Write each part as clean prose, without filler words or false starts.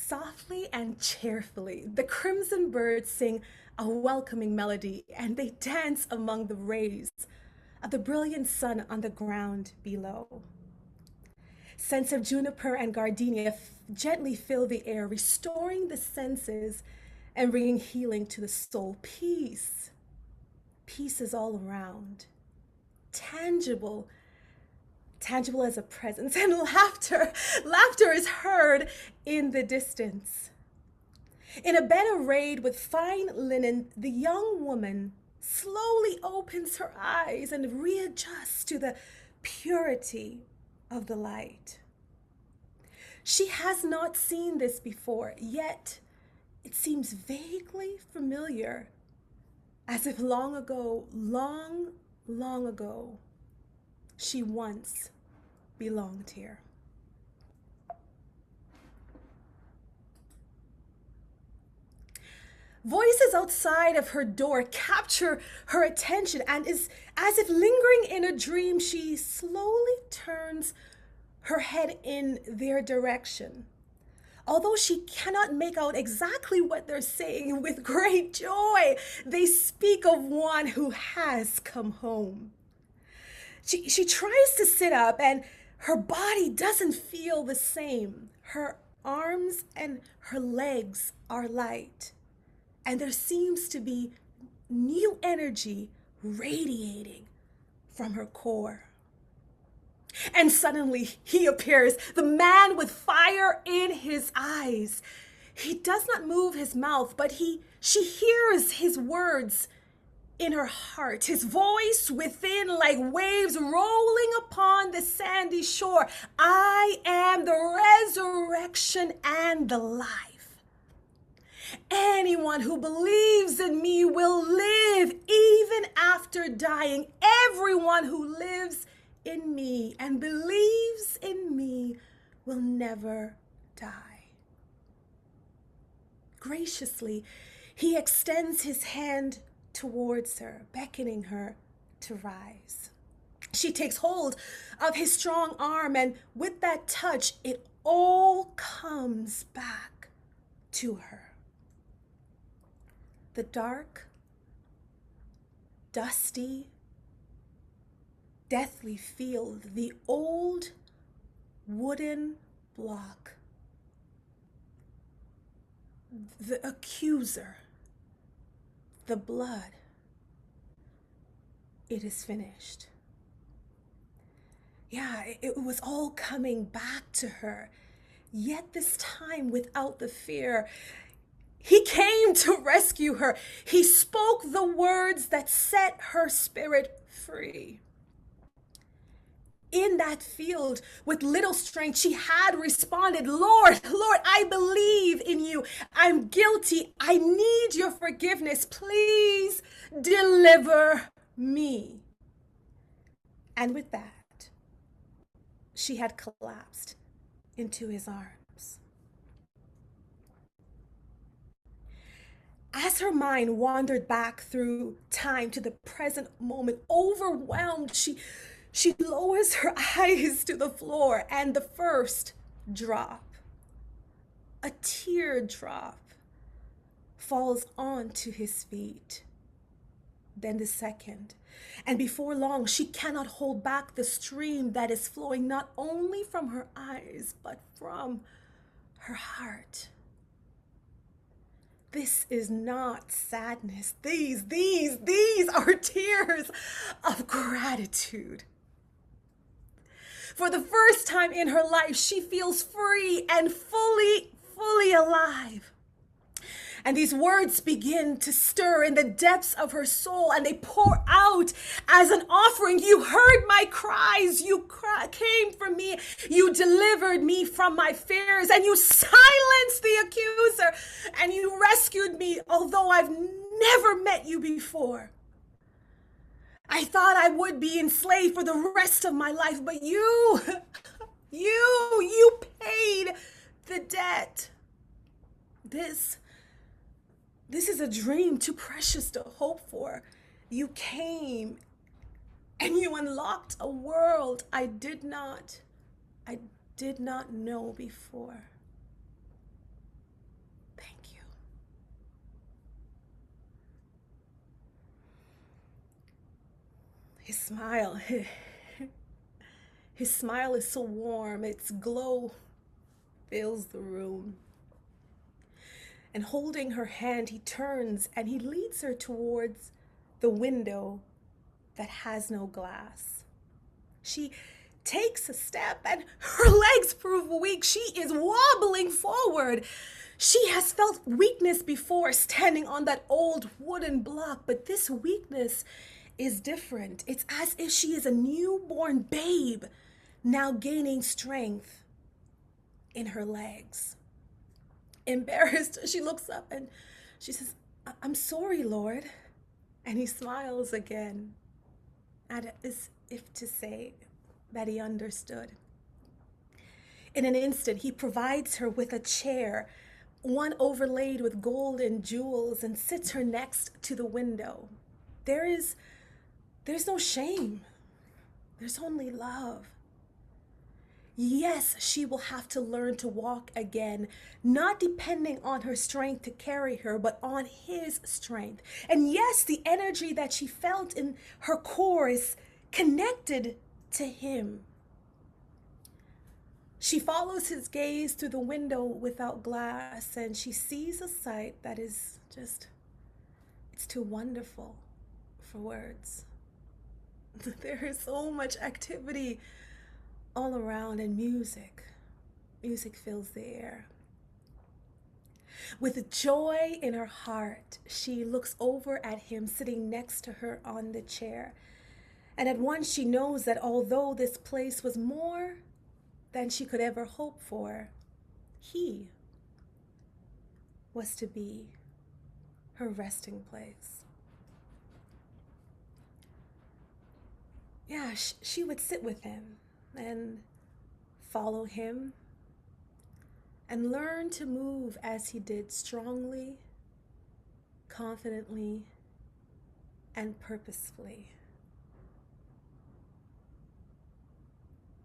Softly and cheerfully, the crimson birds sing a welcoming melody, and they dance among the rays of the brilliant sun on the ground below. Scents of juniper and gardenia gently fill the air, restoring the senses and bringing healing to the soul. Peace. Peace is all around. Tangible, tangible as a presence, and laughter. Laughter is heard in the distance. In a bed arrayed with fine linen, the young woman slowly opens her eyes and readjusts to the purity of the light. She has not seen this before, yet it seems vaguely familiar, as if long ago, long ago, she once belonged here. Voices outside of her door capture her attention, and is as if lingering in a dream, she slowly turns her head in their direction. Although she cannot make out exactly what they're saying, with great joy, they speak of one who has come home. She tries to sit up, and her body doesn't feel the same. Her arms and her legs are light, and there seems to be new energy radiating from her core. And suddenly he appears, the man with fire in his eyes. He does not move his mouth, but she hears his words in her heart, his voice within like waves rolling upon the sandy shore. I am the resurrection and the life. Anyone who believes in me will live even after dying. Everyone who lives in me and believes in me will never die. Graciously, he extends his hand towards her, beckoning her to rise. She takes hold of his strong arm, and with that touch, it all comes back to her. The dark, dusty, deathly field, the old wooden block, the accuser, the blood. It is finished. Yeah, it was all coming back to her, yet this time without the fear. He came to rescue her. He spoke the words that set her spirit free. In that field, with little strength, she had responded, Lord, Lord, I believe in you. I'm guilty. I need your forgiveness. Please deliver me. And with that, she had collapsed into his arms. As her mind wandered back through time to the present moment, overwhelmed, she lowers her eyes to the floor, and the first drop, a teardrop, falls onto his feet. Then the second, and before long, she cannot hold back the stream that is flowing not only from her eyes, but from her heart. This is not sadness. These are tears of gratitude. For the first time in her life, she feels free and fully alive. And these words begin to stir in the depths of her soul, and they pour out as an offering. You heard my cries. You came for me. You delivered me from my fears, and you silenced the accuser, and you rescued me, although I've never met you before. I thought I would be enslaved for the rest of my life, but you paid the debt. This is a dream too precious to hope for. You came and you unlocked a world I did not know before. Thank you. His smile, his smile is so warm, its glow fills the room. And holding her hand, he turns and he leads her towards the window that has no glass. She takes a step and her legs prove weak. She is wobbling forward. She has felt weakness before standing on that old wooden block, but this weakness is different. It's as if she is a newborn babe now gaining strength in her legs. Embarrassed, she looks up and she says, I'm sorry, Lord. And he smiles again, as if to say that he understood. In an instant, he provides her with a chair, one overlaid with gold and jewels, and sits her next to the window. There's no shame. There's only love. Yes, she will have to learn to walk again, not depending on her strength to carry her, but on his strength. And yes, the energy that she felt in her core is connected to him. She follows his gaze through the window without glass, and she sees a sight that is just, it's too wonderful for words. There is so much activity all around, and music fills the air. With joy in her heart, she looks over at him sitting next to her on the chair. And at once she knows that although this place was more than she could ever hope for, he was to be her resting place. Yeah, she would sit with him and follow him and learn to move as he did, strongly, confidently, and purposefully.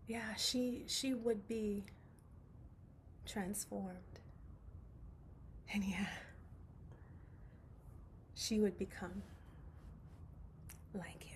Yeah, she would be transformed. And yeah, she would become like him.